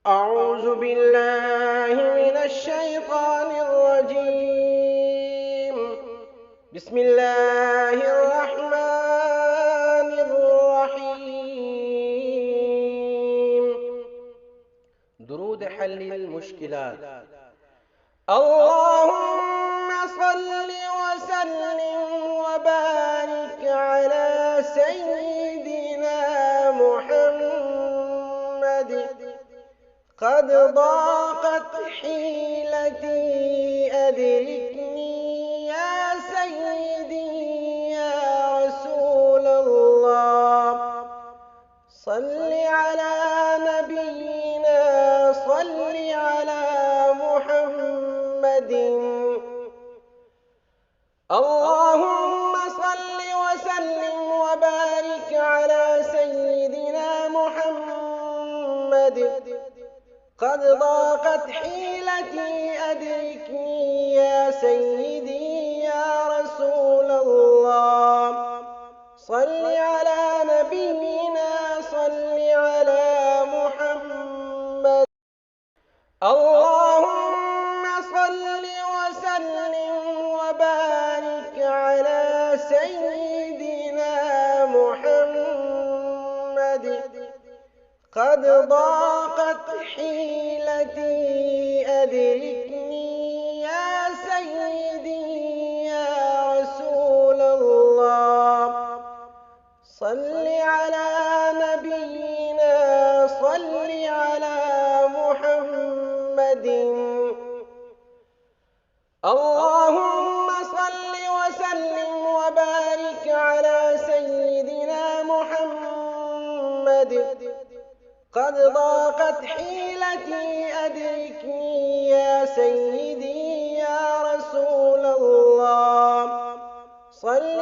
أعوذ بالله من الشيطان الرجيم. بسم الله الرحمن الرحيم. درود حل المشكلات. اللهم صل وسلم وبارك على سيدنا محمد. قد ضاقت حيلتي أدركني يا سيدي يا رسول الله. صل على نبينا، صل على محمد. اللهم صل وسلم وبارك على سيدنا محمد. قد ضاقت حيلتي أدركني يا سيدي يا رسول الله. صل على نبينا، صل على محمد. اللهم صل وسلم وبارك على سيدنا محمد. قد ضاقت حيلتي أدركني يا سيدي يا رسول الله. صل على نبينا، صل على محمد. اللهم صل وسلم وبارك على سيدنا محمد. قد ضاقت حيلتي أدركني يا سيدي يا رسول الله. صل